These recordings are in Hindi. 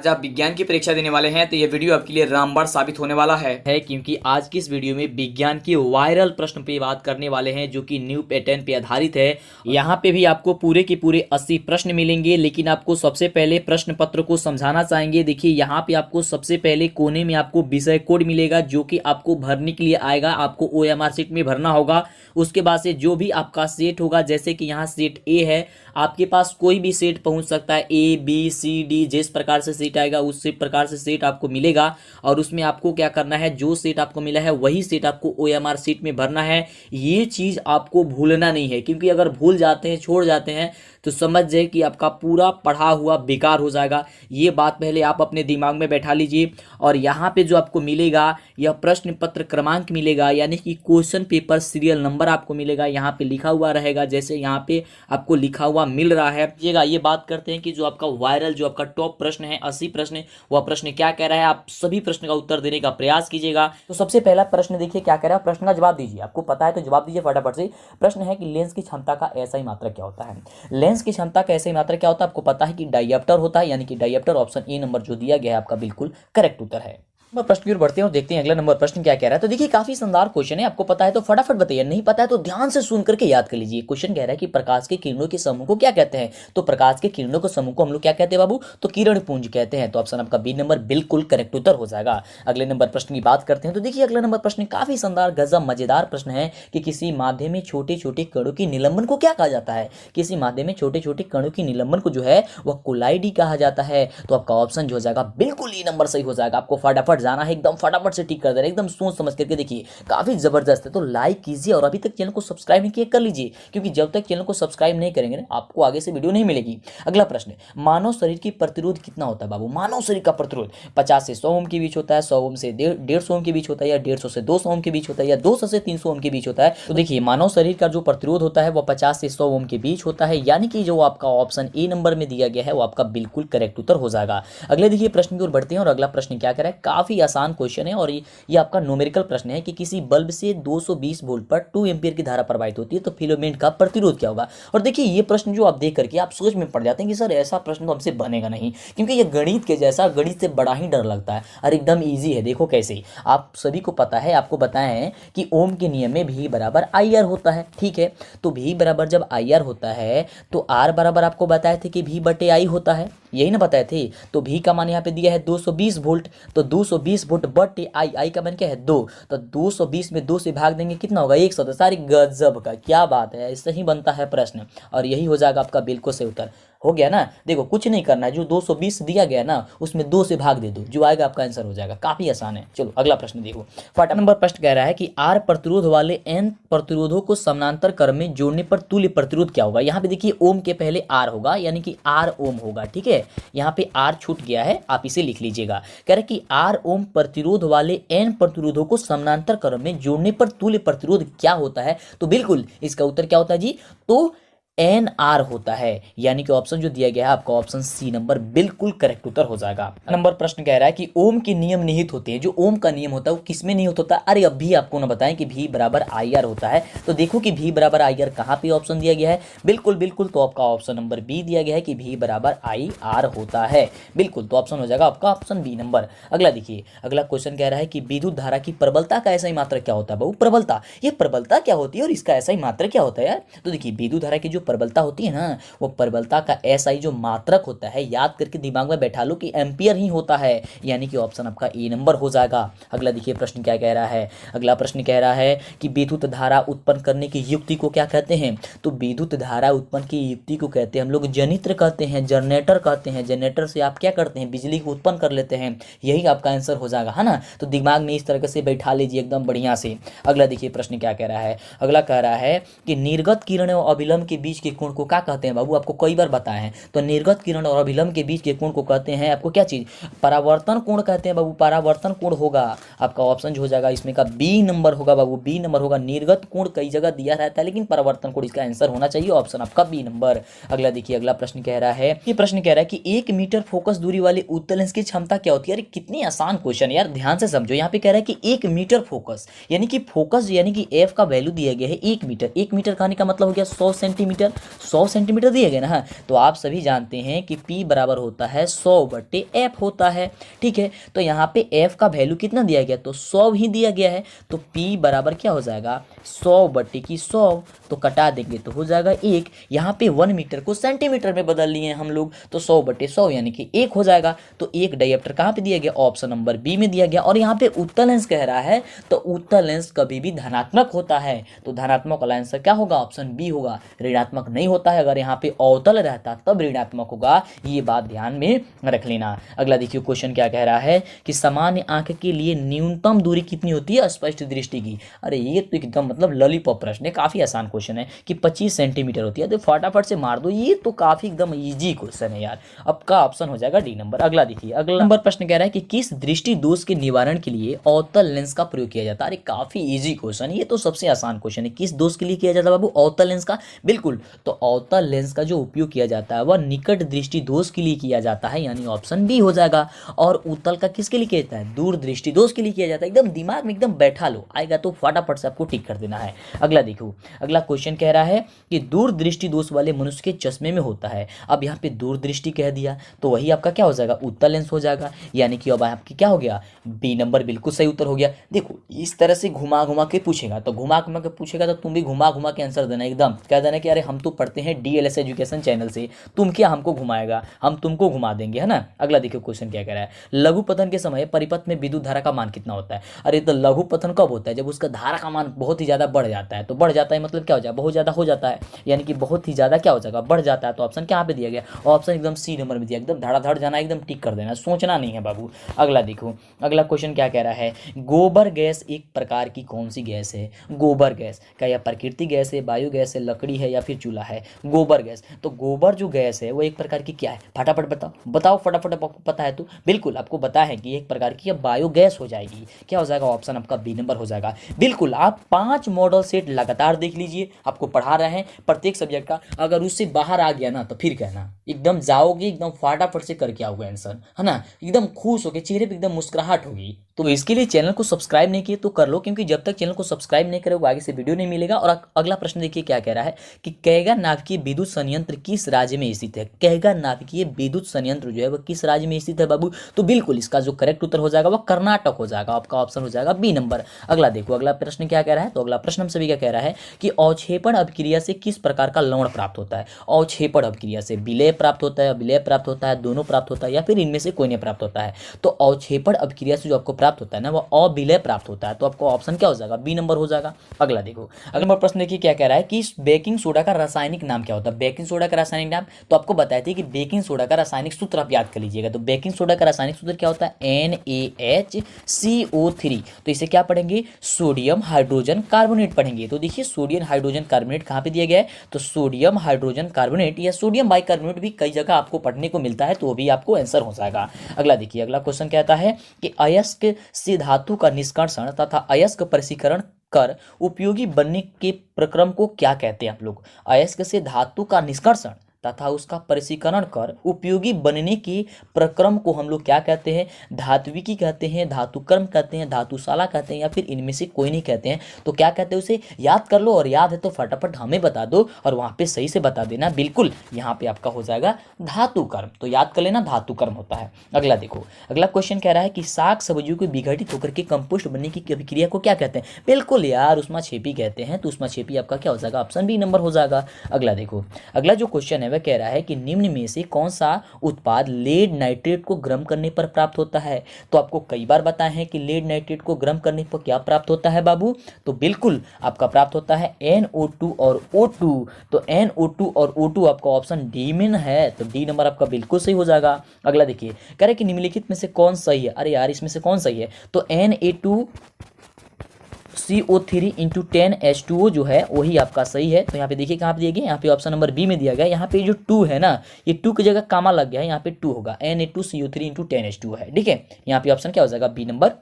आज आप विज्ञान की परीक्षा देने वाले हैं तो ये वीडियो आपके लिए रामबाण साबित होने वाला है क्योंकि आज की इस वीडियो में विज्ञान की वायरल प्रश्न पे बात करने वाले हैं जो कि न्यू पैटर्न पे आधारित है। यहाँ पे भी आपको पूरे के पूरे 80 प्रश्न मिलेंगे, लेकिन आपको सबसे पहले प्रश्न पत्र को समझाना चाहेंगे। देखिए यहाँ पे आपको सबसे पहले कोने में आपको विषय कोड मिलेगा जो कि आपको भरने के लिए आएगा, आपको OMR शीट में भरना होगा। उसके बाद से जो भी आपका सेट होगा, जैसे कि यहाँ सेट ए है, आपके पास कोई भी सेट पहुंच सकता है, ABCD जिस प्रकार से सेट आएगा उसी प्रकार से सेट आपको मिलेगा। और उसमें आपको क्या करना है, जो सेट आपको मिला है वही सेट आपको OMR शीट में भरना है। ये चीज़ आपको भूलना नहीं है, क्योंकि अगर भूल जाते हैं, छोड़ जाते हैं तो समझ जाए कि आपका पूरा पढ़ा हुआ बेकार हो जाएगा। ये बात पहले आप अपने दिमाग में बैठा लीजिए। और यहाँ पे जो आपको मिलेगा यह प्रश्न पत्र क्रमांक मिलेगा, यानी कि क्वेश्चन पेपर सीरियल नंबर आपको मिलेगा। यहाँ पे लिखा हुआ रहेगा, जैसे यहाँ पे आपको लिखा हुआ मिल रहा है। ये बात करते हैं कि जो आपका वायरल, जो आपका टॉप प्रश्न है 80 प्रश्न, वह प्रश्न क्या कह रहा है। आप सभी प्रश्न का उत्तर देने का प्रयास कीजिएगा। तो सबसे पहला प्रश्न देखिए क्या कह रहा है, प्रश्न का जवाब दीजिए। आपको पता है तो जवाब दीजिए फटाफट से। प्रश्न है कि लेंस की क्षमता का ऐसा मात्रक क्या होता है। लेंस की क्षमता का ऐसा मात्रक क्या होता है, आपको पता है कि डायप्टर होता है, यानी कि डायप्टर। ऑप्शन ए नंबर जो दिया गया है आपका बिल्कुल करेक्ट उत्तर है। प्रश्न की ओर बढ़ते हैं और देखते हैं अगला नंबर प्रश्न क्या कह रहा है। तो देखिए काफी शानदार क्वेश्चन है, आपको पता है तो फटाफट बताइए, नहीं पता है तो ध्यान से सुन करके याद कर लीजिए। क्वेश्चन कह रहा है कि प्रकाश के किरणों के समूह को क्या कहते हैं। तो प्रकाश के किरणों के समूह को हम लोग क्या कहते हैं बाबू, तो किरण पुंज कहते हैं। तो ऑप्शन आपका बी नंबर बिल्कुल करेक्ट उत्तर हो जाएगा। अगले नंबर प्रश्न की बात करते हैं। तो देखिए अगला नंबर प्रश्न काफी शानदार गजब मजेदार प्रश्न है कि किसी माध्यम में छोटे छोटे कणों की निलंबन को क्या कहा जाता है। किसी माध्यम में छोटे छोटे कणों की निलंबन को जो है वह कोलाइडी कहा जाता है। तो आपका ऑप्शन जो हो जाएगा बिल्कुल ई नंबर सही हो जाएगा। आपको फटाफट जाना है, एकदम फटाफट से टिक कर देना, एकदम सोच समझ करके देखिए, काफी जबरदस्त है। तो लाइक कीजिए और अभी तक चैनल को सब्सक्राइब नहीं किया कर लीजिए, क्योंकि जब तक चैनल को सब्सक्राइब नहीं करेंगे ना आपको आगे से वीडियो नहीं मिलेगी। अगला प्रश्न, मानव शरीर की प्रतिरोध कितना होता है बाबू। मानव शरीर का प्रतिरोध 50 से 100 ओम के बीच होता है, 100 ओम से 150 ओम के बीच होता है, या 150 से 200 ओम के बीच होता है, या 200 से 300 ओम के बीच होता है। तो देखिए मानव शरीर का जो प्रतिरोध होता है वो 50 से 100 ओम के बीच होता है, यानी कि जो आपका ऑप्शन ए नंबर में दिया गया है वो आपका बिल्कुल करेक्ट उत्तर हो जाएगा। अगले देखिए प्रश्न की ओर बढ़ते हैं और अगला प्रश्न क्या कह रहा है, काफी आसान क्वेश्चन है और ये आपका न्यूमेरिकल प्रश्न है कि किसी बल्ब से 220 वोल्ट पर 2 एम्पीयर की धारा प्रवाहित होती है तो फिलामेंट का प्रतिरोध क्या होगा। और देखिए ये प्रश्न जो आप देख करके आप सोच में पड़ जाते हैं कि सर ऐसा प्रश्न तो हमसे बनेगा नहीं, क्योंकि ये गणित के जैसा, गणित से बड़ा ही डर लगता है और एकदम ईजी है। देखो कैसे, आप सभी को पता है, आपको बताया है कि ओम के नियम में V बराबर IR होता है, ठीक है। तो V बराबर जब IR होता है तो R बराबर आपको बताए थे कि V बटे I होता है, यही ना बताए थे। तो V का मान यहाँ पे दिया है 220 वोल्ट, तो 220 वोल्ट बटे I का मान क्या है 2, तो 220 में 2 से भाग देंगे कितना होगा 100। तो सारी गजब का क्या बात है, इससे ही बनता है प्रश्न और यही हो जाएगा आपका बिल्कुल सही उत्तर। हो गया ना। देखो कुछ नहीं करना है, जो 220 दिया गया ना उसमें 2 से भाग दे दो, जो आएगा आपका आंसर हो जाएगा। काफी आसान है। चलो अगला प्रश्न देखो। फटा नंबर प्रश्न कह रहा है कि R प्रतिरोध वाले N प्रतिरोधों को समानांतर क्रम में जोड़ने पर तुल्य प्रतिरोध क्या होगा। यहाँ पे देखिए ओम के पहले R होगा, यानी कि R ओम होगा, ठीक है। यहाँ पे R छूट गया है, आप इसे लिख लीजिएगा। कह रहे कि R ओम प्रतिरोध वाले N प्रतिरोधों को समानांतर क्रम में जोड़ने पर तुल्य प्रतिरोध क्या होता है। तो बिल्कुल इसका उत्तर क्या होता है जी, तो NR होता है, यानी कि ऑप्शन जो दिया गया है आपका ऑप्शन सी नंबर बिल्कुल करेक्ट उत्तर हो जाएगा। नंबर प्रश्न कह रहा है कि ओम के नियम निहित होते हैं। जो ओम का नियम होता है वो किसमें निहित होता है। अरे अभी आपको ना बताएं कि V बराबर IR होता है। तो देखो कि V बराबर IR कहाँ पे ऑप्शन दिया गया है, बिल्कुल तो आपका ऑप्शन नंबर बी दिया गया है कि V बराबर IR होता है, बिल्कुल। तो ऑप्शन हो जाएगा आपका ऑप्शन बी नंबर। अगला देखिए, अगला क्वेश्चन कह रहा है कि विद्युत धारा की प्रबलता का ऐसा ही मात्रक क्या होता है बाबू। प्रबलता, ये प्रबलता क्या होती है और इसका ऐसा ही मात्रक क्या होता है यार। तो देखिए विद्युत धारा की जो प्रबलता होती है ना, वो प्रबलता का SI जो मात्रक होता है, याद करके दिमाग में बैठा लो कि एम्पियर ही होता है, यानी कि ऑप्शन आपका ए नंबर हो जाएगा। अगला देखिए प्रश्न क्या कह रहा है। अगला प्रश्न कह रहा है कि विद्युत धारा उत्पन्न करने की युक्ति को क्या कहते हैं। तो विद्युत धारा उत्पन्न की युक्ति को कहते हैं हम लोग जनित्र कहते हैं, जनरेटर कहते हैं। जनरेटर से आप क्या करते हैं, बिजली को उत्पन्न कर लेते हैं, यही आपका आंसर हो जाएगा, है ना। तो दिमाग में इस तरह से बैठा लीजिए एकदम बढ़िया से। अगला देखिए प्रश्न क्या कह रहा है। अगला कह रहा है कि निर्गत किरण और अभिलंब के बीच के कोण को क्या कहते हैं बाबू। आपको कई बार बताया है। तो निर्गत किरण और अभिलंब के बीच के कोण को कहते हैं आपको क्या चीज, परावर्तन कोण कहते हैं बाबू। परावर्तन कोण होगा आपका ऑप्शन जो हो जाएगा इसमें का बी नंबर होगा बाबू, बी नंबर होगा। निर्गत कोण कई जगह दिया रहता है, लेकिन परावर्तन कोण इसका आंसर होना चाहिए, ऑप्शन आपका बी नंबर। अगला देखिए, अगला प्रश्न कह रहा है, ये प्रश्न कह रहा है कि 1 मीटर फोकस दूरी वाले उत्तल लेंस की क्षमता क्या होती है। अरे कितनी आसान क्वेश्चन यार, ध्यान से समझो। यहाँ पे कह रहा है कि 1 मीटर फोकस, यानी कि फोकस यानी कि एफ का वैल्यू दिया गया है 1 मीटर। 1 मीटर कहने का मतलब हो गया 100 सेंटीमीटर। सेंटीमीटर, 100 सेंटीमीटर दिए गए ना। तो आप सभी जानते हैं कि P बराबर होता है 100/F होता है। ठीक है, तो यहाँ पे F का वैल्यू कितना दिया गया, तो 100 ही दिया गया है। तो P बराबर क्या हो जाएगा, 100/100, तो कटा देंगे तो हो जाएगा 1। यहाँ पे 1 मीटर को सेंटीमीटर में बदल लिए हैं हम लोग, तो 100/100 यानी कि 1 हो जाएगा। तो एक डायप्टर कहाँ पे दिया गया, ऑप्शन नंबर बी में दिया गया। और यहाँ पे उत्तल लेंस कह रहा है, तो उत्तल लेंस कभी भी धनात्मक होता है, तो धनात्मक वाला आंसर क्या होगा, ऑप्शन बी होगा। ऋणात्मक नहीं होता है, अगर यहाँ पे अवतल रहता तब ऋणात्मक होगा, ये बात ध्यान में रख लेना। अगला देखिए क्वेश्चन क्या कह रहा है कि सामान्य आंख के लिए न्यूनतम दूरी कितनी होती है स्पष्ट दृष्टि की। अरे ये तो एकदम मतलब लॉलीपॉप प्रश्न है, काफी आसान क्वेश्चन है कि 25 सेंटीमीटर होती है, तो फटाफट से मार दो, ये तो काफी एकदम इजी क्वेश्चन है यार। अब का ऑप्शन हो जाएगा डी नंबर। अगला देखिए, अगला नंबर प्रश्न कह रहा है कि किस दृष्टि दोष के निवारण के लिए अवतल लेंस का प्रयोग किया जाता है। अरे काफी इजी क्वेश्चन, ये तो सबसे आसान क्वेश्चन है। किस दोष के लिए किया जाता है बाबू, अवतल लेंस का, बिल्कुल। तो अवतल लेंस का जो उपयोग किया जाता है वह निकट दृष्टि दोष के लिए किया जाता है, यानी ऑप्शन बी हो जाएगा। और उत्तल का किसके लिए किया जाता है, दूर दृष्टि दोष के लिए किया जाता है। एकदम दिमाग में एकदम बैठा लो, आएगा तो फटाफट से आपको टिक कर देना है। अगला देखो, अगला क्वेश्चन कह रहा है कि दूर दृष्टि दोष वाले मनुष्य के चश्मे में होता है। अब यहाँ पे दूर दृष्टि कह दिया, तो वही आपका क्या हो जाएगा, उत्तल लेंस हो जाएगा, यानी कि अब आपकी क्या हो गया, बी नंबर बिल्कुल सही उत्तर हो गया। देखो इस तरह से घुमा घुमा के पूछेगा, तो घुमा घुमा के पूछेगा तो तुम भी घुमा घुमा के आंसर देना, एकदम कह देना कि अरे हम तो पढ़ते हैं डीएलएस एजुकेशन चैनल से, तुम क्या हमको घुमाएगा, हम तुमको घुमा देंगे, है ना। अगला देखो क्वेश्चन क्या कह रहा है, लघु पतन के समय परिपथ में विद्युत धारा का मान कितना होता है। अरे तो लघु पतन कब होता है, जब उसका धारा का मान बहुत ही ज्यादा बढ़ जाता है। तो बढ़ जाता है मतलब क्या हो जाए, बहुत ज्यादा हो जाता है, यानी कि बहुत ही ज्यादा क्या हो जाएगा, बढ़ जाता है। तो ऑप्शन क्या पे दिया गया, ऑप्शन एकदम सी नंबर में दिया, एकदम धड़ाधड़ जाना, एकदम टिक कर देना, सोचना नहीं है बाबू। अगला देखो, अगला क्वेश्चन क्या कह रहा है, गोबर गैस एक प्रकार की कौन सी गैस है। गोबर गैस क्या यह प्राकृतिक गैस है, बायो गैस है, लकड़ी है या फिर चूल्हा है। गोबर गैस, तो गोबर जो गैस है वो एक प्रकार की क्या है, फटाफट बताओ बताओ फटाफट, आपको पता है तो बिल्कुल आपको पता है कि एक प्रकार की बायो गैस हो जाएगी। क्या हो जाएगा, ऑप्शन आपका बी नंबर हो जाएगा। बिल्कुल, आप 5 मॉडल सेट लगातार देख लीजिए, आपको पढ़ा रहे हैं प्रत्येक सब्जेक्ट का, अगर उससे बाहर आ गया ना तो फिर कहना, एकदम जाओगे एकदम फटाफट से करके आओगे आंसर, है ना, एकदम खुश होगे, चेहरे पे एकदम मुस्कुराहट होगी। तो इसके लिए चैनल को सब्सक्राइब नहीं किए तो कर लो, क्योंकि जब तक चैनल को सब्सक्राइब नहीं करोगे आगे से वीडियो नहीं मिलेगा। और अगला प्रश्न देखिए क्या कह रहा है कि कैगा नाभिकीय विद्युत संयंत्र किस राज्य में स्थित है। कैगा नाभिकीय विद्युत संयंत्र जो है वह किस राज्य में स्थित है बाबू, तो बिल्कुल इसका जो करेक्ट उत्तर हो जाएगा वह कर्नाटक हो जाएगा, आपका ऑप्शन हो जाएगा बी नंबर। अगला देखो, अगला प्रश्न क्या कह रहा है, तो अगला प्रश्न हम सभी क्या कह रहा है कि अवक्षेपण अभिक्रिया से किस प्रकार का लवण प्राप्त होता है। अवक्षेपण अभिक्रिया से विलय प्राप्त होता है, विलय प्राप्त होता है, दोनों प्राप्त होता है, या फिर इनमें से कोई नहीं प्राप्त होता है। तो अवक्षेपण अभिक्रिया से जो आपको प्राप्त होता है ना वह अविलय प्राप्त होता है, तो आपको ऑप्शन क्या हो जाएगा, बी नंबर हो जाएगा। अगला देखो, अगला प्रश्न देखिए क्या कह रहा है कि बेकिंग सोडा का रासायनिक नाम क्या होता है। बेकिंग सोडा का रासायनिक नाम, तो आपको बताए थे कि बेकिंग सोडा का रासायनिक सूत्र आप याद कर लीजिएगा। तो बेकिंग सोडा का रासायनिक सूत्र क्या होता है, NaHCO3। तो इसे क्या पढ़ेंगे, सोडियम हाइड्रोजन कार्बोनेट पढ़ेंगे। तो देखिए सोडियम हाइड्रोजन कार्बोनेट कहाँ पे दिया गया है, तो सोडियम हाइड्रोजन कार्बोनेट या सोडियम बाइकार्बोनेट भी कई जगह आपको पढ़ने को मिलता है, तो वो भी आपको आंसर हो जाएगा। अगला देखिए, अगला क्वेश्चन कहता है कि अयस्क से धातु का निष्कर्षण तथा अयस्क परिसीकरण कर उपयोगी बनने के प्रक्रम को क्या कहते हैं आप लोग। अयस्क से धातु का निष्कर्षण तथा उसका परिसीकरण कर उपयोगी बनने के प्रक्रम को हम लोग क्या कहते हैं, धात्विकी कहते हैं, धातुकर्म कहते हैं, धातुशाला कहते हैं, या फिर इनमें से कोई नहीं कहते हैं। तो क्या कहते हैं, उसे याद कर लो, और याद है तो फटाफट हमें बता दो और वहाँ पे सही से बता देना। बिल्कुल यहाँ पे आपका हो जाएगा धातुकर्म, तो याद कर लेना धातुकर्म होता है। अगला देखो, अगला क्वेश्चन कह रहा है कि साग सब्जियों को विघटित होकर के कंपोस्ट बनने की अभिक्रिया को क्या कहते हैं। बिल्कुल यार, उष्माक्षेपी कहते हैं, तो उष्माक्षेपी आपका क्या हो जाएगा, ऑप्शन बी नंबर हो जाएगा। अगला देखो, अगला जो क्वेश्चन है वह कह रहा है कि निम्न में से कौन सा उत्पाद लेड नाइट्रेट को गर्म करने पर प्राप्त होता है। तो आपको कई बार बताया है कि लेड नाइट्रेट को गर्म करने पर क्या प्राप्त होता है बाबू, तो बिल्कुल आपका प्राप्त होता है NO2 और O2। तो NO2 और O2 आपका ऑप्शन डी में है, तो डी नंबर आपका बिल्कुल सही हो जाएगा। अगला देखिए, कह रहे कि निम्नलिखित में से कौन सही है। अरे यार इसमें से कौन सही है, तो Na2CO3 इंटू 10H2O जो है वही आपका सही है। तो यहाँ पे देखिए कहाँ पे दिया गया, यहाँ पे ऑप्शन नंबर बी में दिया गया। यहाँ पे जो 2 है ना, ये 2 की जगह कामा लग गया है, यहाँ पे 2 होगा, Na2CO3 इंटू 10H2O है, ठीक है। यहाँ पे ऑप्शन क्या हो जाएगा, बी नंबर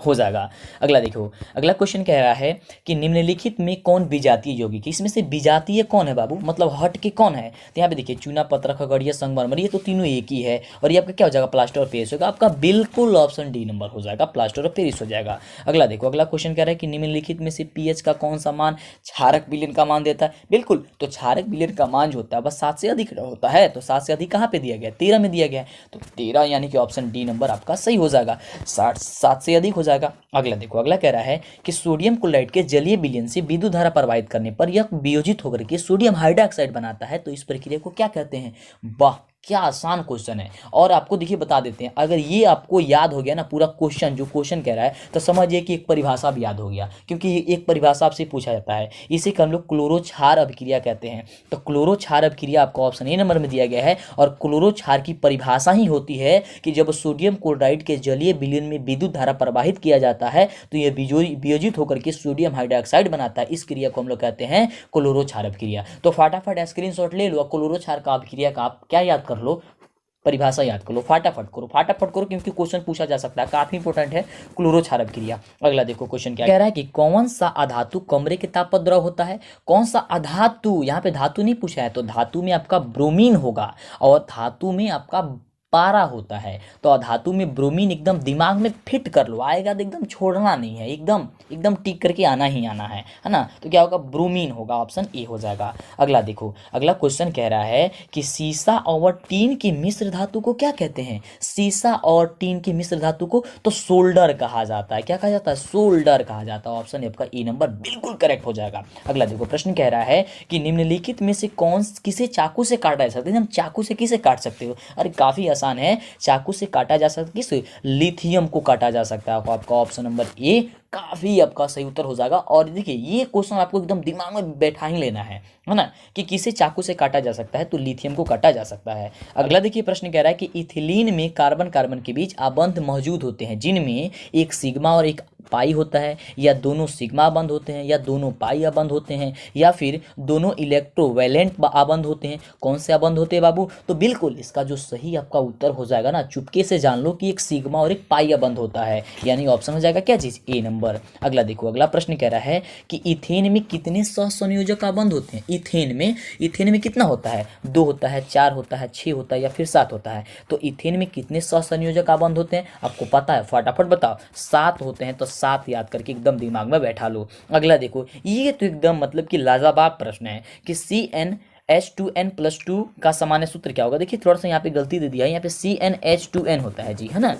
हो जाएगा। अगला देखो, अगला क्वेश्चन कह रहा है कि निम्नलिखित में कौन विजातीय यौगिक है। इसमें से विजातीय कौन है बाबू, मतलब हट के कौन है। तो यहाँ पे देखिए चूना पत्थर खगड़िया संगमरमर, ये तो तीनों एक ही है। और ये आपका क्या हो जाएगा, प्लास्टर ऑफ पेरिस होगा। आपका बिल्कुल ऑप्शन डी नंबर हो जाएगा, प्लास्टर ऑफ पेरिस हो जाएगा। अगला देखो, अगला क्वेश्चन कह रहा है कि निम्नलिखित में से पीएच का कौन सा मान क्षारक विलयन का मान देता है। बिल्कुल, तो क्षारक विलयन का मान जो होता है बस 7 से अधिक होता है। तो 7 से अधिक कहाँ पे दिया गया, 13 में दिया गया है। तो 13 यानी कि ऑप्शन डी नंबर आपका सही हो जाएगा, 7 से अधिक हो जाएगा। अगला देखो, अगला कह रहा है कि सोडियम क्लोराइड के जलीय विलयन से विद्युत धारा प्रवाहित करने पर यह वियोजित होकर के सोडियम हाइड्रोक्साइड बनाता है, तो इस प्रक्रिया को क्या कहते हैं। वाह, क्या आसान क्वेश्चन है। और आपको देखिए बता देते हैं, अगर ये आपको याद हो गया ना पूरा क्वेश्चन, जो क्वेश्चन कह रहा है, तो समझिए कि एक परिभाषा भी याद हो गया, क्योंकि एक परिभाषा आपसे पूछा जाता है। इसे हम लोग क्लोरोक्षार अभिक्रिया कहते हैं। तो क्लोरोक्षार अभिक्रिया आपको ऑप्शन ए नंबर में दिया गया है। और क्लोरोक्षार की परिभाषा ही होती है कि जब सोडियम क्लोराइड के जलीय विलयन में विद्युत धारा प्रवाहित किया जाता है तो यह वियोजित होकर के सोडियम हाइड्रोक्साइड बनाता है। इस क्रिया को हम लोग कहते हैं क्लोरोक्षार अभिक्रिया। तो फटाफट स्क्रीनशॉट ले लो, क्लोरोक्षार का अभिक्रिया का आप क्या याद कर लो, परिभाषा याद कर लो। फटाफट करो, क्योंकि क्वेश्चन पूछा जा सकता है, काफी इंपॉर्टेंट है क्लोरोक्षार अभिक्रिया। अगला देखो क्वेश्चन क्या कह रहा है कि कौन सा अधातु कमरे के ताप पर द्रव होता है। कौन सा अधातु, यहाँ पे धातु नहीं पूछा है, तो धातु में आपका ब्रोमीन होगा और धातु में आपका पारा होता है। तो अधातु में ब्रोमीन एकदम दिमाग में फिट कर लो, आएगा तो एकदम छोड़ना नहीं है, एकदम टिक करके आना ही आना है ना। तो क्या होगा, ब्रोमीन होगा, ऑप्शन ए हो जाएगा। अगला देखो, अगला क्वेश्चन कह रहा है कि सीसा और टीन की मिश्र धातु को क्या कहते हैं। सीसा और टीन की मिश्र धातु को तो सोल्डर कहा जाता है। क्या कहा जाता है, सोल्डर कहा जाता है। ऑप्शन आपका ए नंबर बिल्कुल करेक्ट हो जाएगा। अगला देखो, प्रश्न कह रहा है कि निम्नलिखित में से कौन किसे चाकू से काटा जा सकता है। हम चाकू से किसे काट सकते हो, अरे काफी आसान है, चाकू से काटा जा सकता है किस, लिथियम को काटा जा सकता है। आपका ऑप्शन नंबर ए काफी आपका सही उत्तर हो जाएगा। और देखिए ये क्वेश्चन आपको एकदम दिमाग में बैठा ही लेना है ना, कि किसे चाकू से काटा जा सकता है, तो लिथियम को काटा जा सकता है। अगला देखिए प्रश्न कह रहा है कि इथिलीन में कार्बन कार्बन के बीच आबंध मौजूद होते हैं जिनमें एक सिग्मा और एक पाई होता है, या दोनों सिग्मा आबंध होते हैं, या दोनों पाई आबंध होते हैं, या फिर दोनों इलेक्ट्रोवैलेंट आबंध होते हैं। कौन से आबंध होते हैं बाबू, तो बिल्कुल इसका जो सही आपका उत्तर हो जाएगा ना, चुपके से जान लो कि एक सिग्मा और एक पाई आबंध होता है, यानी ऑप्शन हो जाएगा क्या चीज, ए नंबर। अगला देखो, अगला प्रश्न कह रहा है कि इथेन में कितने सहसंयोजक आबंध होते हैं। इथेन में कितना होता है, 2 होता है, 4 होता है, 6 होता है, या फिर 7 होता है। तो इथेन में कितने सहसंयोजक आबंध होते हैं, आपको पता है, फटाफट बताओ। 7 होते हैं, तो 7 याद करके एकदम दिमाग में बैठा लो। अगला देखो, ये तो एकदम मतलब कि लाजवाब प्रश्न है कि CnH2n+2 का सामान्य सूत्र क्या होगा। देखिए थोड़ा सा यहाँ पे गलती दे दिया है, यहाँ पे CnH2n होता है जी, है ना,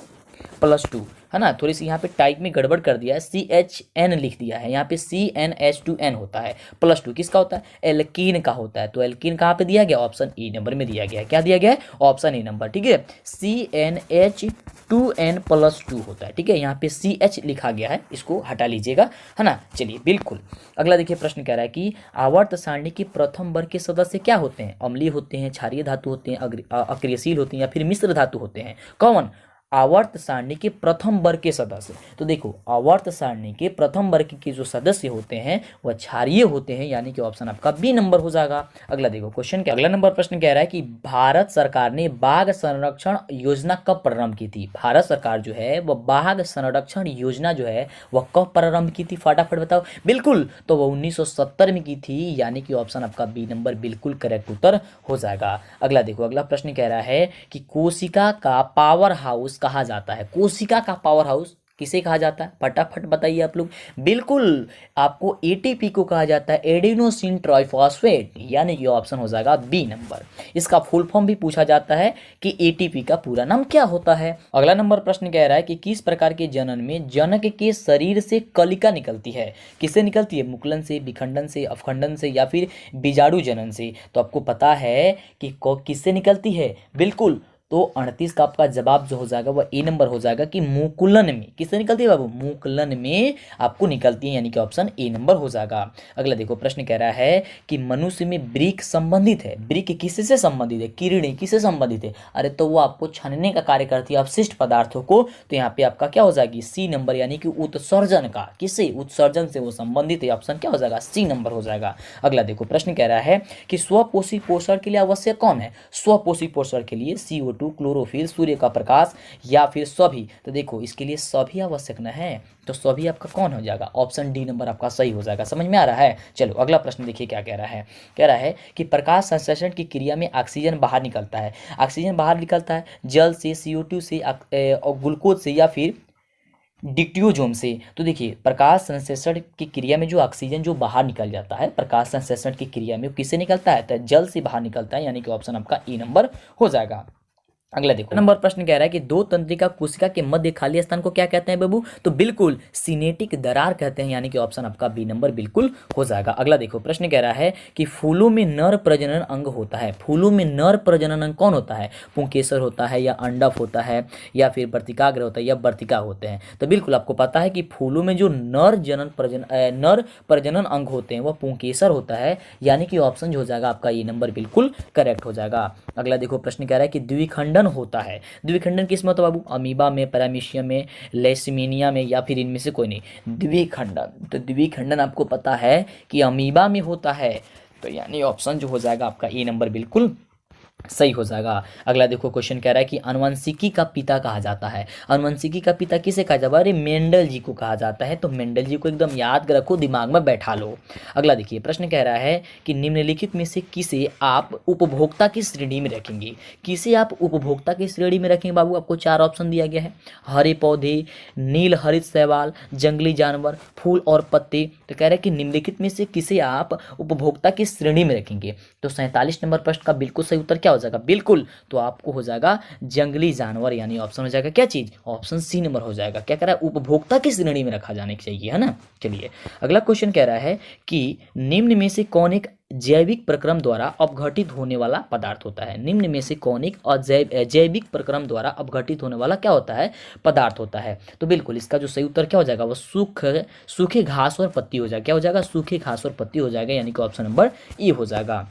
+2 है ना, थोड़ी सी यहाँ पे टाइप में गड़बड़ कर दिया है, CHN लिख दिया है, यहाँ पे CnH2n होता है। +2 किसका होता है, एल्कीन का होता है। तो एल्कीन कहाँ पे दिया गया, ऑप्शन ए नंबर में दिया गया है। क्या दिया गया है, ऑप्शन ए नंबर, ठीक है। CnH2n+2 होता है, ठीक है। यहाँ पे CH लिखा गया है, इसको हटा लीजिएगा, है ना। चलिए बिल्कुल, अगला देखिए प्रश्न कह रहा है कि आवर्त सारणी के प्रथम वर्ग के सदस्य क्या होते हैं। अम्लीय होते हैं, क्षारीय धातु होते हैं, अक्रियशील होते हैं, या फिर मिश्र धातु होते हैं। कौन, आवर्त सारणी के प्रथम वर्ग के सदस्य। तो देखो आवर्त सारणी के प्रथम वर्ग के जो सदस्य होते हैं वह क्षारीय होते हैं, यानी कि ऑप्शन आपका बी नंबर हो जाएगा। अगला देखो क्वेश्चन क्या, अगला नंबर प्रश्न कह रहा है कि भारत सरकार ने बाघ संरक्षण योजना कब प्रारंभ की थी। भारत सरकार जो है वह बाघ संरक्षण योजना जो है वह कब प्रारंभ की थी, फटाफट बताओ। बिल्कुल, तो वह 1970 में की थी, यानी कि ऑप्शन आपका बी नंबर बिल्कुल करेक्ट उत्तर हो जाएगा। अगला देखो, अगला प्रश्न कह रहा है कि कोशिका का पावर हाउस कहा जाता है। कोशिका का पावर हाउस किसे कहा जाता है, फटाफट बताइए आप लोग। बिल्कुल, आपको एटीपी को कहा जाता है, एडेनोसिन ट्राइफॉस्फेट, यानी कि ऑप्शन हो जाएगा बी नंबर। इसका फुल फॉर्म भी पूछा जाता है कि एटीपी का पूरा नाम क्या होता है। अगला नंबर प्रश्न कह रहा है कि किस प्रकार के जनन में जनक के शरीर से कलिका निकलती है। किससे निकलती है, मुकुलन से, विखंडन से, अवखंडन से, या फिर बीजाणु जनन से। तो आपको पता है कि किससे निकलती है, बिल्कुल, तो 38 का आपका जवाब जो हो जाएगा वह ए नंबर हो जाएगा कि मुकुलन में। किससे निकलती है बाबू, मुकुलन में आपको निकलती है, यानी कि ऑप्शन ए नंबर हो जाएगा। अगला देखो प्रश्न कह रहा है कि मनुष्य में वृक्क संबंधित है। वृक्क किससे संबंधित है, किरणें किससे संबंधित है, अरे तो वो आपको छानने का कार्य करती है अपशिष्ट पदार्थों को। तो यहाँ पे आपका क्या हो जाएगी, सी नंबर, यानी कि उत्सर्जन का, किससे, उत्सर्जन से वो संबंधित है। ऑप्शन क्या हो जाएगा, सी नंबर हो जाएगा। अगला देखो प्रश्न कह रहा है कि स्वपोषी पोषण के लिए आवश्यक कौन है। स्वपोषी पोषण के लिए CO2 CO2, क्लोरोफिल, सूर्य का प्रकाश या फिर सभी। तो देखो इसके लिए सभी आवश्यक न है, तो सभी आपका कौन हो जाएगा, ऑप्शन डी नंबर आपका सही हो जाएगा। समझ में आ रहा है। चलो अगला प्रश्न देखिए क्या कह रहा है। कह रहा है कि प्रकाश संश्लेषण की क्रिया में ऑक्सीजन बाहर निकलता है। ऑक्सीजन बाहर निकलता है जल से, CO2 से और ग्लूकोज से या फिर डिक्टियोजोम से। तो देखिए प्रकाश संश्लेषण की क्रिया में जो ऑक्सीजन जो बाहर निकल जाता है, प्रकाश संश्लेषण की क्रिया में किससे निकलता है, तो जल से बाहर निकलता है, यानी कि ऑप्शन आपका ई नंबर हो जाएगा। अगला देखो नंबर प्रश्न कह रहा है कि दो तंत्रिका कोशिका के मध्य खाली स्थान को क्या कहते हैं बाबू, तो बिल्कुल सिनेटिक दरार कहते हैं, यानी कि ऑप्शन आपका बी नंबर बिल्कुल हो जाएगा। अगला देखो प्रश्न कह रहा है कि फूलों में नर प्रजनन अंग होता है। फूलों में नर प्रजनन अंग कौन होता है, पुंकेसर होता है या अंडक होता है या फिर वर्तिकाग्र होता है या वर्तिका होते हैं। तो बिल्कुल आपको पता है कि फूलों में जो नर प्रजनन अंग होते हैं वह पुंकेसर होता है, यानी कि ऑप्शन जो हो जाएगा आपका ये नंबर बिल्कुल करेक्ट हो जाएगा। अगला देखो प्रश्न कह रहा है कि द्विखंडन होता है। द्विखंडन किस में होता है बाबू, अमीबा में, पैरामीशियम में, लेशमीनिया में या फिर इनमें से कोई नहीं। द्विखंडन, तो द्विखंडन आपको पता है कि अमीबा में होता है, तो यानी ऑप्शन जो हो जाएगा आपका ए नंबर बिल्कुल सही हो जाएगा। अगला देखो क्वेश्चन कह रहा है कि अनुवंशिकी का पिता कहा जाता है। अनुवंशिकी का पिता किसे कहा जाता है, अरे मेंडल जी को कहा जाता है। तो मेंडल जी को एकदम याद रखो, दिमाग में बैठा लो। अगला देखिए प्रश्न कह रहा है कि निम्नलिखित में से किसे आप उपभोक्ता की श्रेणी में रखेंगे। किसे आप उपभोक्ता की श्रेणी में रखेंगे बाबू, आपको चार ऑप्शन दिया गया है, हरे पौधे, नील हरित शैवाल, जंगली जानवर, फूल और पत्ते। तो कह रहा है कि निम्नलिखित में से किसे आप उपभोक्ता की श्रेणी में रखेंगे। तो 47 नंबर प्रश्न का बिल्कुल सही उत्तर क्या हो जाएगा, बिल्कुल तो आपको हो जाएगा जंगली जानवर, यानी ऑप्शन हो जाएगा क्या चीज, ऑप्शन सी नंबर हो जाएगा। क्या कह रहा है, उपभोक्ता की श्रेणी में रखा जाने चाहिए, है ना। चलिए अगला क्वेश्चन कह रहा है कि निम्न में से कौन एक जैविक प्रक्रम द्वारा अपघटित होने वाला पदार्थ होता है। निम्न में से कौन एक जैविक प्रक्रम द्वारा अपघटित होने वाला क्या होता है, पदार्थ होता है। तो बिल्कुल इसका जो सही उत्तर क्या हो जाएगा, वो सूखे घास और पत्ती हो जाएगा। क्या हो जाएगा, सूखे घास और पत्ती हो जाएगा, यानी कि ऑप्शन नंबर ई हो जाएगा।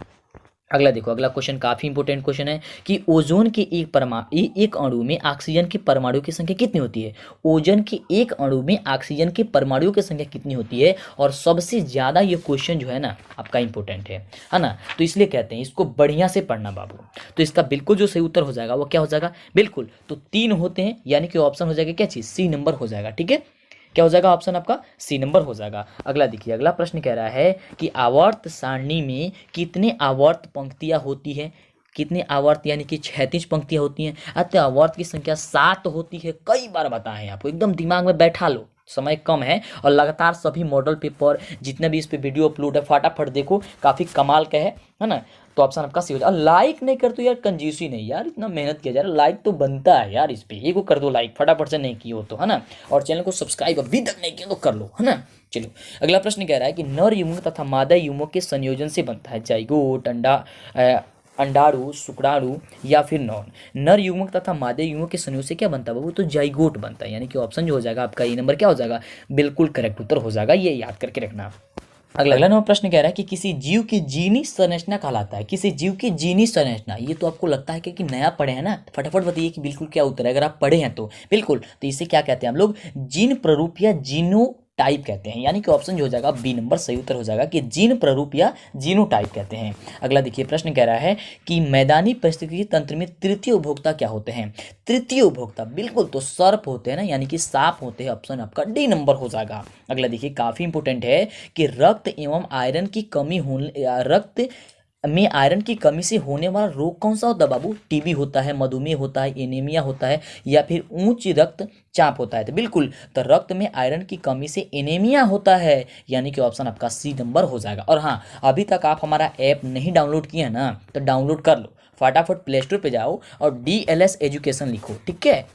अगला देखो अगला क्वेश्चन काफी इंपॉर्टेंट क्वेश्चन है कि ओजोन के एक अणु में ऑक्सीजन के परमाणु की संख्या कितनी होती है। ओजोन के एक अणु में ऑक्सीजन के परमाणु की संख्या कितनी होती है, और सबसे ज्यादा ये क्वेश्चन जो है ना आपका इंपॉर्टेंट है ना। तो इसलिए कहते हैं इसको बढ़िया से पढ़ना बाबू। तो इसका बिल्कुल जो सही उत्तर हो जाएगा वो क्या हो जाएगा, बिल्कुल तो 3 होते हैं, यानी कि ऑप्शन हो जाएगा क्या चीज, सी नंबर हो जाएगा। ठीक है, क्या हो जाएगा, ऑप्शन आपका सी नंबर हो जाएगा। अगला देखिए अगला प्रश्न कह रहा है कि आवर्त सारणी में कितने आवर्त पंक्तियां होती है। कितने आवर्त, यानी कि 36 पंक्तियां होती हैं। अतः आवर्त की संख्या 7 होती है। कई बार बताए हैं आपको, एकदम दिमाग में बैठा लो, समय कम है और लगातार सभी मॉडल पेपर जितने भी इस पे वीडियो अपलोड है फटाफट देखो, काफ़ी कमाल का है ना। तो ऑप्शन आपका सी हो जाए। और लाइक नहीं कर तो यार कंजूसी नहीं यार, इतना मेहनत किया जा रहा है, लाइक तो बनता है यार, इस पे एक को कर दो लाइक फटाफट से, नहीं की हो तो, है ना। और चैनल को सब्सक्राइब अभी तक नहीं किया तो कर लो, है ना। चलो अगला प्रश्न कह रहा है कि नर युग्म तथा मादा युग्म के संयोजन से बनता है जाइगोट, अंडाणु, शुक्राणु या फिर नॉन। नर युग्मक तथा मादा युग्मक के संयोग से क्या बनता है बाबू, तो जाइगोट बनता है, यानी कि ऑप्शन जो हो जाएगा आपका ये नंबर क्या हो जाएगा, बिल्कुल करेक्ट उत्तर हो जाएगा, ये याद करके रखना। अगला नंबर प्रश्न कह रहा है कि किसी जीव की जीनी संरचना कहलाता है। किसी जीव की जीनी संरचना, ये तो आपको लगता है कि नया पढ़े हैं ना, फटाफट बताइए कि बिल्कुल क्या उत्तर है, अगर आप पढ़े हैं तो बिल्कुल। तो इसे क्या कहते हैं हम लोग, जीन प्ररूप या जीनो टाइप कहते हैं, यानी कि ऑप्शन जो हो जाएगा बी नंबर सही उत्तर हो जाएगा कि जीन प्ररूप या जीनोटाइप कहते हैं। अगला देखिए प्रश्न कह रहा है कि मैदानी पारिस्थितिकी तंत्र में तृतीय उपभोक्ता क्या होते हैं। तृतीय उपभोक्ता बिल्कुल तो सर्प होते हैं ना, यानी कि सांप होते हैं, ऑप्शन आपका डी नंबर हो जाएगा। अगला देखिए काफी इंपोर्टेंट है कि रक्त एवं आयरन की कमी होने, रक्त में आयरन की कमी से होने वाला रोग कौन सा होता है बाबू, टीबी होता है, मधुमेह होता है, एनीमिया होता है या फिर उच्च रक्तचाप होता है। तो बिल्कुल तो रक्त में आयरन की कमी से एनीमिया होता है, यानी कि ऑप्शन आपका सी नंबर हो जाएगा। और हाँ, अभी तक आप हमारा ऐप नहीं डाउनलोड किए हैं ना, तो डाउनलोड कर लो, फटाफट प्ले स्टोर पर जाओ और DLS एजुकेशन लिखो, ठीक है,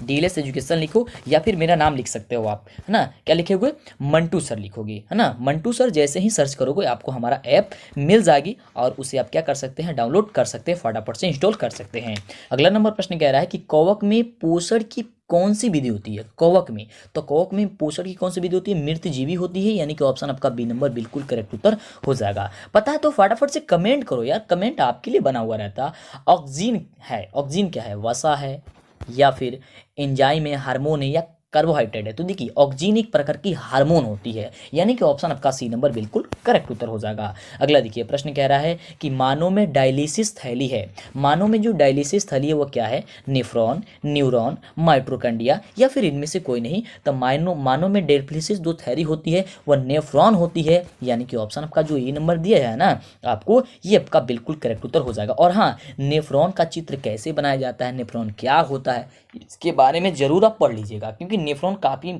DLS एजुकेशन लिखो या फिर मेरा नाम लिख सकते हो आप, है ना। क्या लिखोगे, मंटू सर लिखोगे, है ना। मंटू सर जैसे ही सर्च करोगे आपको हमारा ऐप मिल जाएगी और उसे आप क्या कर सकते हैं, डाउनलोड कर सकते हैं, फटाफट से इंस्टॉल कर सकते हैं। अगला नंबर प्रश्न कह रहा है कि कवक में पोषण की कौन सी विधि होती है। कवक में, तो कवक में पोषण की कौन सी विधि होती है, मृतजीवी होती है, यानी कि ऑप्शन आपका बी नंबर बिल्कुल करेक्ट उत्तर हो जाएगा। पता है तो फटाफट से कमेंट करो यार, कमेंट आपके लिए बना हुआ रहता। ऑक्सीजन है, ऑक्सीजन क्या है, वसा है या फिर एंजाइम है, हार्मोन है या कार्बोहाइड्रेट है। तो देखिए ऑक्सीजन एक प्रकार की हार्मोन होती है, यानी कि ऑप्शन आपका सी नंबर बिल्कुल करेक्ट उत्तर हो जाएगा। अगला देखिए प्रश्न कह रहा है कि मानव में डायलिसिस थैली है, मानव में जो डायलिसिस थैली है वो क्या है? नेफ्रॉन, न्यूरॉन, माइटोकॉन्ड्रिया या फिर इनमें से कोई नहीं। तो मानव में डायलिसिस जो थैली होती है वह नेफ्रॉन होती है, यानी कि ऑप्शन आपका जो ए नंबर दिया है ना आपको, ये आपका बिल्कुल करेक्ट उत्तर हो जाएगा। और हाँ, नेफ्रॉन का चित्र कैसे बनाया जाता है, नेफ्रॉन क्या होता है, इसके बारे में जरूर आप पढ़ लीजिएगा, क्योंकि नेफ्रॉन काफ़ी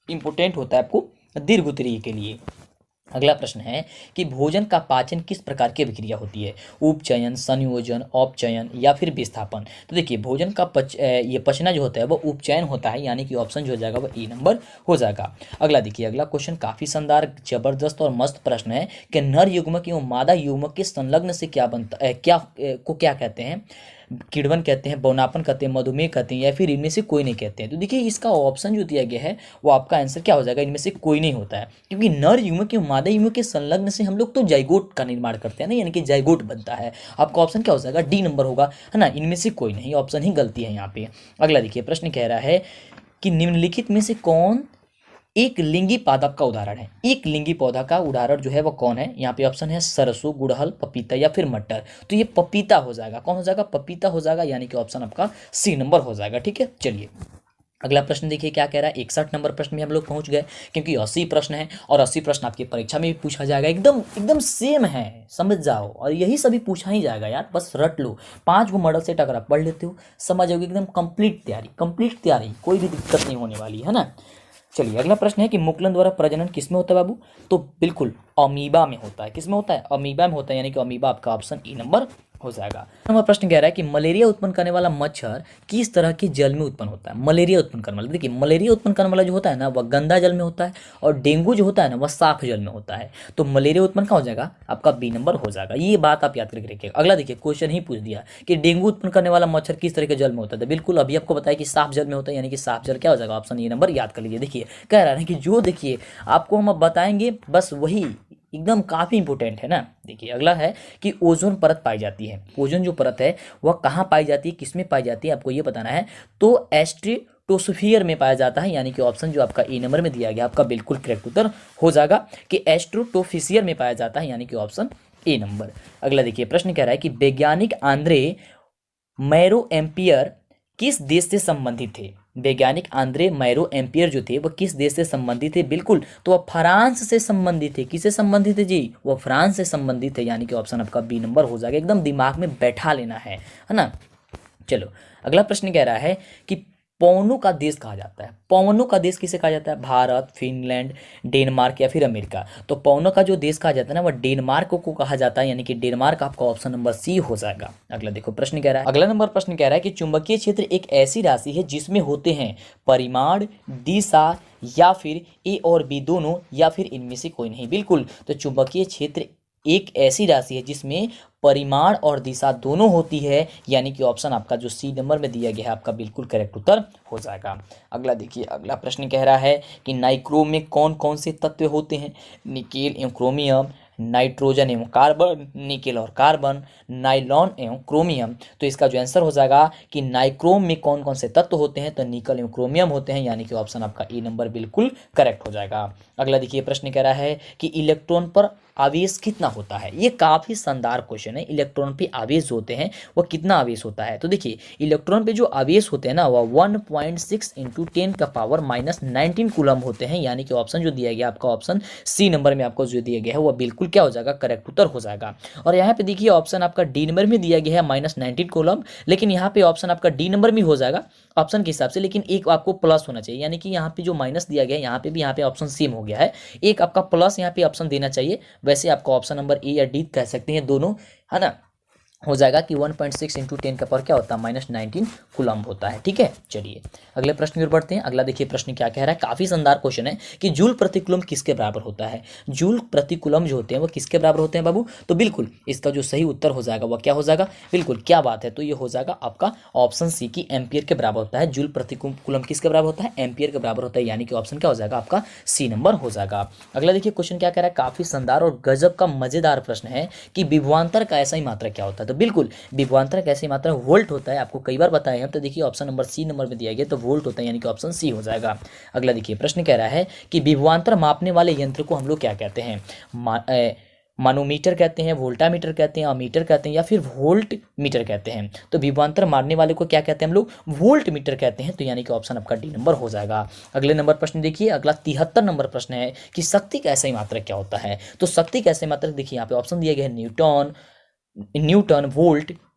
इंपॉर्टेंट होता है आपको दीर्घ उत्तरीय के लिए। अगला प्रश्न है कि भोजन का पाचन किस प्रकार की अभिक्रिया होती है? उपचयन, संयोजन, अपचयन या फिर विस्थापन। तो देखिए भोजन का ये पचना जो होता है वो उपचयन होता है, यानी कि ऑप्शन जो हो जाएगा वो ए नंबर हो जाएगा। अगला देखिए, अगला क्वेश्चन काफ़ी शानदार, जबरदस्त और मस्त प्रश्न है कि नर युग्मक एवं मादा युग्मक के संलग्न से क्या बनता है, क्या कहते हैं? किण्वन कहते हैं, बौनापन कहते हैं, मधुमेह कहते हैं या फिर इनमें से कोई नहीं कहते हैं। तो देखिए इसका ऑप्शन जो दिया गया है वो आपका आंसर क्या हो जाएगा? इनमें से कोई नहीं होता है, क्योंकि नर युग्मक एवं मादा युग्मक के संलग्न से हम लोग तो जाइगोट का निर्माण करते हैं ना, यानी कि जाइगोट बनता है। आपका ऑप्शन क्या हो जाएगा? डी नंबर होगा, है ना। इनमें से कोई नहीं, ऑप्शन ही गलती है यहाँ पे। अगला देखिए प्रश्न कह रहा है कि निम्नलिखित में से कौन एक लिंगी पादप का उदाहरण है? एक लिंगी पौधा का उदाहरण जो है वो कौन है? यहाँ पे ऑप्शन है सरसों, गुड़हल, पपीता या फिर मटर। तो ये पपीता हो जाएगा। कौन हो जाएगा? पपीता हो जाएगा, यानी कि ऑप्शन आपका सी नंबर हो जाएगा। ठीक है, चलिए अगला प्रश्न देखिए क्या कह रहा है। 61 नंबर प्रश्न में हम लोग पहुंच गए, क्योंकि 80 प्रश्न है और 80 प्रश्न आपकी परीक्षा में भी पूछा जाएगा। एकदम एकदम सेम है, समझ जाओ, और यही सभी पूछा ही जाएगा यार, बस रट लो। 5 गो मॉडल सेट अगर आप पढ़ लेते हो समझ जाओगे, एकदम कंप्लीट तैयारी, कोई भी दिक्कत नहीं होने वाली है ना। चलिए अगला प्रश्न है कि मुकुलन द्वारा प्रजनन किसमें होता है बाबू? तो बिल्कुल अमीबा में होता है। किसमें होता है? अमीबा में होता है, यानी कि अमीबा आपका ऑप्शन ई नंबर हो जाएगा। नंबर प्रश्न कह रहा है कि मलेरिया उत्पन्न करने वाला मच्छर किस तरह के जल में उत्पन्न होता है? मलेरिया उत्पन्न करने वाला, देखिए मलेरिया उत्पन्न करने वाला जो होता है ना वह गंदा जल में होता है, और डेंगू जो होता है ना वह साफ जल में होता है। तो मलेरिया उत्पन्न कहाँ हो जाएगा? आपका बी नंबर हो जाएगा। ये बात आप याद करके रखिएगा। अगला देखिए क्वेश्चन ही पूछ दिया कि डेंगू उत्पन्न करने वाला मच्छर किस तरह के जल में होता है? बिल्कुल अभी आपको बताया कि साफ जल में होता है, यानी कि साफ जल क्या हो जाएगा? ऑप्शन ए नंबर याद कर लीजिए। देखिए कह रहा है कि जो देखिए आपको हम अब बताएंगे बस वही एकदम काफ़ी इंपॉर्टेंट है ना। देखिए अगला है कि ओजोन परत पाई जाती है। ओजोन जो परत है वह कहाँ पाई जाती है, किसमें पाई जाती है, आपको ये बताना है। तो एस्ट्रेटोस्फीयर में पाया जाता है, यानी कि ऑप्शन जो आपका ए नंबर में दिया गया आपका बिल्कुल करेक्ट उत्तर हो जाएगा कि एस्ट्रेटोस्फीयर में पाया जाता है, यानी कि ऑप्शन ए नंबर। अगला देखिए प्रश्न कह रहा है कि वैज्ञानिक आंद्रे मैरो एम्पियर किस देश से संबंधित थे? वैज्ञानिक आंद्रे मैरो एम्पियर जो थे वो किस देश से संबंधित थे? बिल्कुल, तो वह फ्रांस से संबंधित थे। किससे संबंधित है जी? वो फ्रांस से संबंधित है, यानी कि ऑप्शन आपका बी नंबर हो जाएगा। एकदम दिमाग में बैठा लेना है ना। चलो अगला प्रश्न कह रहा है कि पवनों का देश कहा जाता है। पवनों का देश किसे कहा जाता है? भारत, फिनलैंड, डेनमार्क या फिर अमेरिका। तो पवनों का जो देश कहा जाता है ना वह डेनमार्क को कहा जाता है, यानी कि डेनमार्क आपका ऑप्शन नंबर सी हो जाएगा। अगला देखो प्रश्न कह रहा है, अगला नंबर प्रश्न कह रहा है कि चुंबकीय क्षेत्र एक ऐसी राशि है जिसमें होते हैं परिमाण, दिशा या फिर ए और बी दोनों, या फिर इनमें से कोई नहीं। बिल्कुल, तो चुंबकीय क्षेत्र एक ऐसी राशि है जिसमें परिमाण और दिशा दोनों होती है, यानी कि ऑप्शन आपका जो सी नंबर में दिया गया है आपका बिल्कुल करेक्ट उत्तर हो जाएगा। अगला देखिए अगला प्रश्न कह रहा है कि नाइक्रोम में कौन कौन से तत्व होते हैं? निकेल एवं क्रोमियम, नाइट्रोजन एवं कार्बन, निकेल और कार्बन, नाइलॉन एवं क्रोमियम। तो इसका जो आंसर हो जाएगा कि नाइक्रोम में कौन कौन से तत्व होते हैं? तो निकल एवं क्रोमियम होते हैं, यानी कि ऑप्शन आपका ए नंबर बिल्कुल करेक्ट हो जाएगा। अगला देखिए प्रश्न कह रहा है कि इलेक्ट्रॉन पर आवेश कितना होता है? ये काफ़ी शानदार क्वेश्चन है। इलेक्ट्रॉन पे आवेश होते हैं वो कितना आवेश होता है? तो देखिए इलेक्ट्रॉन पे जो आवेश होते हैं ना वह 1.6 × 10⁻⁻19 कूलम होते हैं, यानी कि ऑप्शन जो दिया गया आपका ऑप्शन सी नंबर में आपको जो दिया गया है वह बिल्कुल क्या हो जाएगा? करेक्ट उत्तर हो जाएगा। और यहाँ पे देखिए ऑप्शन आपका डी नंबर में दिया गया है -19 कूलम, लेकिन यहाँ पे ऑप्शन आपका डी नंबर में हो जाएगा ऑप्शन के हिसाब से, लेकिन एक आपको प्लस होना चाहिए, यानी कि यहाँ पे जो माइनस दिया गया है यहाँ पे भी यहाँ पे ऑप्शन सेम हो गया है, एक आपका प्लस यहाँ पे ऑप्शन देना चाहिए। वैसे आपको ऑप्शन नंबर ए या डी कह सकते हैं दोनों, है ना। हो जाएगा कि 1.6 × 10 का पावर क्या होता है? -19 कूलम्ब होता है। ठीक है, चलिए अगले प्रश्न की ओर बढ़ते हैं। अगला देखिए प्रश्न क्या कह रहा है, काफ़ी शानदार क्वेश्चन है कि जूल प्रति कूलम्ब किसके बराबर होता है? जूल प्रति कूलम्ब जो होते हैं वो किसके बराबर होते हैं बाबू? तो बिल्कुल इसका जो सही उत्तर हो जाएगा वह क्या हो जाएगा? बिल्कुल क्या बात है, तो ये हो जाएगा आपका ऑप्शन सी की एम्पियर के बराबर होता है। जूल प्रति कूलम्ब किसके बराबर होता है? एम्पियर के बराबर होता है, यानी कि ऑप्शन क्या हो जाएगा? आपका सी नंबर हो जाएगा। अगला देखिए क्वेश्चन क्या कह रहा है, काफ़ी शानदार और गजब का मजेदार प्रश्न है कि विभवांतर का ऐसा ही मात्रा क्या होता है? तो तो बिल्कुल विभवांतर ऐसी मात्रा वोल्ट होता है, आपको कई बार बताया है। तो देखिए ऑप्शन नंबर सी नंबर में दिया गया तो वोल्ट होता है, यानी कि ऑप्शन सी हो जाएगा। अगला देखिए प्रश्न कह रहा है कि विभवांतर मापने वाले यंत्र को हम लोग क्या कहते हैं? मानोमीटर कहते हैं, वोल्टामीटर कहते हैं, अमीटर कहते हैं, या फिर वोल्ट मीटर कहते हैं। तो विभवांतर मारने वाले को क्या कहते हैं हम लोग? वोल्ट मीटर कहते हैं। तो यानी कि ऑप्शन आपका डी नंबर हो जाएगा। अगले नंबर प्रश्न देखिए, अगला 73 नंबर प्रश्न है कि शक्ति का ऐसा ही मात्रक क्या होता है? तो शक्ति का ऐसा ही मात्रक देखिए यहाँ पे ऑप्शन दिए गए हैं न्यूटन,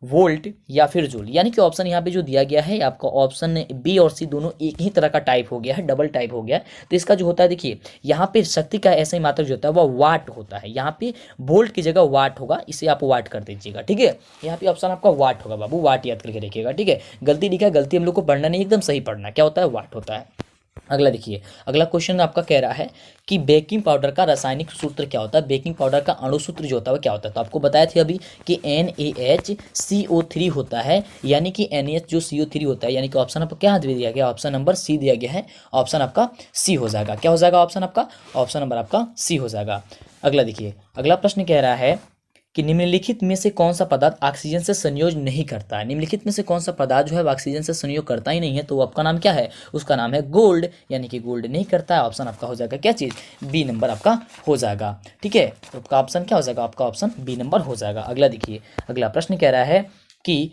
वोल्ट या फिर जूल। यानी कि ऑप्शन यहाँ पे जो दिया गया है आपका ऑप्शन बी और सी दोनों एक ही तरह का टाइप हो गया है, डबल टाइप हो गया है। तो इसका जो होता है देखिए यहाँ पे शक्ति का ऐसा ही मात्रक जो होता है वह वाट होता है। यहाँ पे वोल्ट की जगह वाट होगा, इसे आप वाट कर दीजिएगा, ठीक है। यहाँ पे ऑप्शन आपका वाट होगा बाबू, वाट याद करके रखिएगा, ठीक है। गलती लिखा है, गलती हम लोग को पढ़ना नहीं, एकदम सही पढ़ना। क्या होता है? वाट होता है। अगला देखिए, अगला क्वेश्चन आपका कह रहा है कि बेकिंग पाउडर का रासायनिक सूत्र क्या होता है? बेकिंग पाउडर का अणुसूत्र जो होता है वो क्या होता है? तो आपको बताया था अभी कि NaHCO3 होता है, यानी कि NaH जो CO3 होता है, यानी कि ऑप्शन आपको क्या दिया गया? ऑप्शन नंबर सी दिया गया है, ऑप्शन आपका सी हो जाएगा। क्या हो जाएगा ऑप्शन आपका? ऑप्शन नंबर आपका सी हो जाएगा। अगला देखिए, अगला प्रश्न कह रहा है कि निम्नलिखित में से कौन सा पदार्थ ऑक्सीजन से संयोज नहीं करता है? निम्नलिखित में से कौन सा पदार्थ जो है ऑक्सीजन से संयोग करता ही नहीं है? तो आपका नाम क्या है? उसका नाम है गोल्ड, यानी कि गोल्ड नहीं करता है। ऑप्शन आपका हो जाएगा क्या चीज़? बी नंबर आपका हो जाएगा, ठीक है। तो आपका ऑप्शन क्या हो जाएगा? आपका ऑप्शन बी नंबर हो जाएगा। अगला देखिए, अगला प्रश्न कह रहा है कि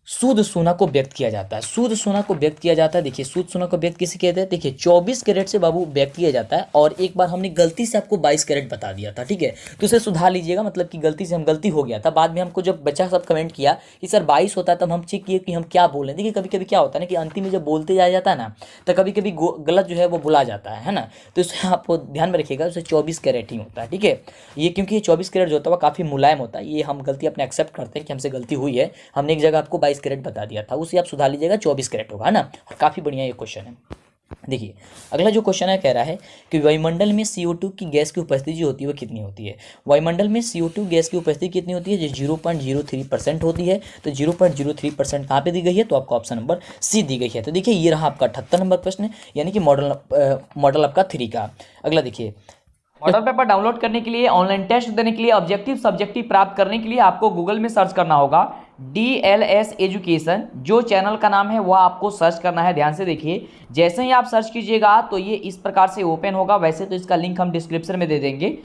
शुद्ध सोना को व्यक्त किया जाता है। शुद्ध सोना को व्यक्त किया जाता है, देखिए शुद्ध सोना को व्यक्त किसे कहते हैं? देखिए 24 कैरेट से बाबू व्यक्त किया जाता है, और एक बार हमने गलती से आपको 22 कैरेट बता दिया था, ठीक है। तो उसे सुधार लीजिएगा, मतलब कि गलती से हम गलती हो गया था। बाद में हमको जब बच्चा सब कमेंट किया कि सर 22 होता है, तब हम चेक किए कि हम क्या बोल रहे हैं। देखिए कभी कभी क्या होता है ना कि अंतिम में जब बोलते जाया जाता है ना, तो कभी कभी गलत जो है वो बुला जाता है ना। तो इसे आप ध्यान में रखिएगा, उसे 24 कैरेट ही होता है, ठीक है। ये क्योंकि ये 24 कैरेट जो होता है वो काफ़ी मुलायम होता है। ये हम गलती अपने एक्सेप्ट करते हैं कि हमसे गलती हुई है, हमने एक जगह आपको 22 कैरेट बता दिया था, उसे आप सुधार लीजिएगा, 24 कैरेट होगा ना। और काफ़ी बढ़िया ये क्वेश्चन है। देखिए अगला जो क्वेश्चन है कह रहा है कि वायुमंडल में CO2 की गैस की उपस्थिति जो होती है वो कितनी होती है? वायुमंडल में CO2 गैस की उपस्थिति कितनी होती है? जो 0.03% होती है। तो 0.03% कहाँ पे दी गई है? तो आपका ऑप्शन नंबर सी दी गई है। तो देखिए ये रहा आपका 78 नंबर प्रश्न, यानी कि मॉडल आपका 3 का। अगला देखिए, मॉडल पेपर डाउनलोड करने के लिए, ऑनलाइन टेस्ट देने के लिए, ऑब्जेक्टिव सब्जेक्टिव प्राप्त करने के लिए आपको गूगल में सर्च करना होगा DLS एजुकेशन। जो चैनल का नाम है वह आपको सर्च करना है। ध्यान से देखिए, जैसे ही आप सर्च कीजिएगा तो ये इस प्रकार से ओपन होगा। वैसे तो इसका लिंक हम डिस्क्रिप्शन में दे देंगे,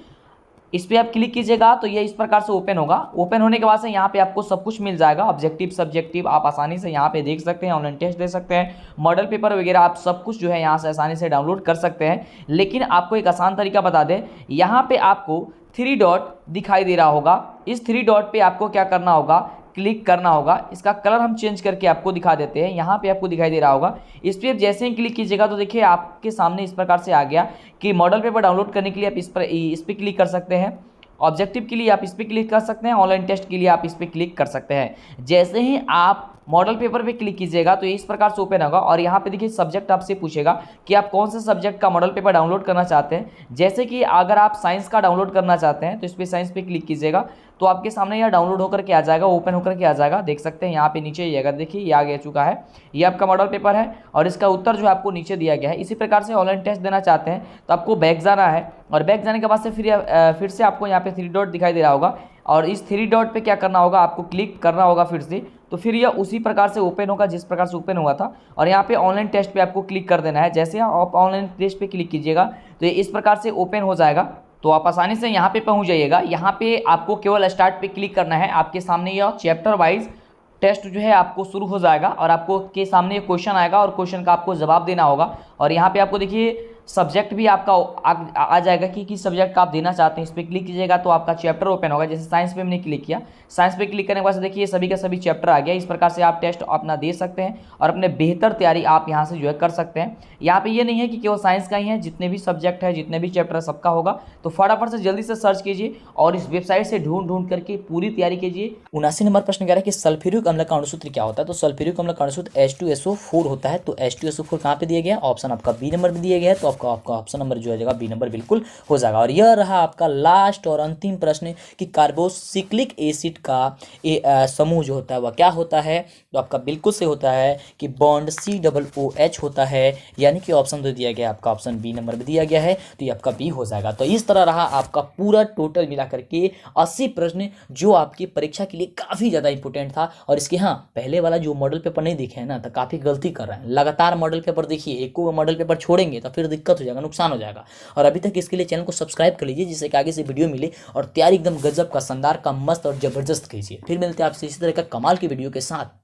इस पर आप क्लिक कीजिएगा तो ये इस प्रकार से ओपन होगा। ओपन होने के बाद से यहाँ पे आपको सब कुछ मिल जाएगा, ऑब्जेक्टिव सब्जेक्टिव आप आसानी से यहाँ पे देख सकते हैं, ऑनलाइन टेस्ट दे सकते हैं, मॉडल पेपर वगैरह आप सब कुछ जो है यहाँ से आसानी से डाउनलोड कर सकते हैं। लेकिन आपको एक आसान तरीका बता दें, यहाँ पे आपको 3 डॉट दिखाई दे रहा होगा। इस 3 डॉट पे आपको क्या करना होगा? क्लिक करना होगा। इसका कलर हम चेंज करके आपको दिखा देते हैं। यहाँ पे आपको दिखाई दे रहा होगा, इस पर जैसे ही क्लिक कीजिएगा तो देखिए आपके सामने इस प्रकार से आ गया कि मॉडल पेपर डाउनलोड करने के लिए आप इस पर क्लिक कर सकते हैं, ऑब्जेक्टिव के लिए आप इस पर क्लिक कर सकते हैं, ऑनलाइन टेस्ट के लिए आप इस पर क्लिक कर सकते हैं। जैसे ही आप मॉडल पेपर पे क्लिक कीजिएगा तो ये इस प्रकार से ओपन होगा, और यहाँ पे देखिए सब्जेक्ट आपसे पूछेगा कि आप कौन से सब्जेक्ट का मॉडल पेपर डाउनलोड करना चाहते हैं। जैसे कि अगर आप साइंस का डाउनलोड करना चाहते हैं तो इस पर साइंस पे क्लिक कीजिएगा तो आपके सामने यह डाउनलोड होकर के आ जाएगा, ओपन होकर के आ जाएगा। देख सकते हैं यहाँ पे नीचे ये अगर देखिए ये आ गया चुका है, ये आपका मॉडल पेपर है और इसका उत्तर जो आपको नीचे दिया गया है। इसी प्रकार से ऑनलाइन टेस्ट देना चाहते हैं तो आपको बैक जाना है, और बैक जाने के बाद से फिर से आपको यहाँ पे 3 डॉट दिखाई दे रहा होगा, और इस 3 डॉट पे क्या करना होगा? आपको क्लिक करना होगा फिर से, तो फिर यह उसी प्रकार से ओपन होगा जिस प्रकार से ओपन हुआ था। और यहाँ पे ऑनलाइन टेस्ट पे आपको क्लिक कर देना है। जैसे आप ऑनलाइन टेस्ट पे क्लिक कीजिएगा तो ये इस प्रकार से ओपन हो जाएगा, तो आप आसानी से यहाँ पे पहुँच जाइएगा। यहाँ पे आपको केवल स्टार्ट पे क्लिक करना है, आपके सामने यह चैप्टर वाइज टेस्ट जो है आपको शुरू हो जाएगा, और आपको के सामने ये क्वेश्चन आएगा और क्वेश्चन का आपको जवाब देना होगा। और यहाँ पे आपको देखिए सब्जेक्ट भी आपका आ जाएगा कि किस सब्जेक्ट का आप देना चाहते हैं। इस पर क्लिक कीजिएगा तो आपका चैप्टर ओपन होगा। जैसे साइंस पे हमने क्लिक किया, साइंस पे क्लिक करने के बाद देखिए सभी का सभी चैप्टर आ गया। इस प्रकार से आप टेस्ट अपना दे सकते हैं और अपने बेहतर तैयारी आप यहाँ से जो है कर सकते हैं। यहाँ पे ये नहीं है कि केवल साइंस का ही है, जितने भी सब्जेक्ट है, जितने भी चैप्टर है, सबका होगा। तो फटाफट से जल्दी से सर्च कीजिए और इस वेबसाइट से ढूंढ करके पूरी तैयारी कीजिए। 79 नंबर प्रश्न कह रहा है कि सल्फ्यूरिक अम्ल का अणुसूत्र क्या होता है? तो सल्फ्यूरिक अम्ल का अणुसूत्र H2SO4 होता है। तो H2SO4 कहाँ पे दिया गया? ऑप्शन आपका बी नंबर में दिया गया है। तो आपका ऑप्शन नंबर जो हो जाएगा बी नंबर बिल्कुल हो जाएगा। और यह रहा आपका लास्ट और अंतिम प्रश्न कि कार्बोक्सिलिक एसिड का समूह जो होता है वह क्या होता है। तो आपका बिल्कुल से होता है कि बॉन्ड COOH होता है, यानी कि ऑप्शन दे दिया गया आपका ऑप्शन बी नंबर में दिया गया है, तो ये आपका बी हो जाएगा। तो इस तरह रहा आपका पूरा टोटल मिला करके 80 प्रश्न जो आपकी परीक्षा के लिए काफ़ी ज़्यादा इंपॉर्टेंट था। और इसके हाँ पहले वाला जो मॉडल पेपर नहीं देखे हैं ना, तो काफ़ी गलती कर रहे हैं। लगातार मॉडल पेपर देखिए, एक को मॉडल पेपर छोड़ेंगे तो फिर दिक्कत हो जाएगा, नुकसान हो जाएगा। और अभी तक इसके लिए चैनल को सब्सक्राइब कर लीजिए, जिससे कि आगे से वीडियो मिले और तैयारी एकदम गजब का, शानदार का, मस्त और जबरदस्त कीजिए। फिर मिलते हैं आपसे इसी तरह का कमाल की वीडियो के साथ।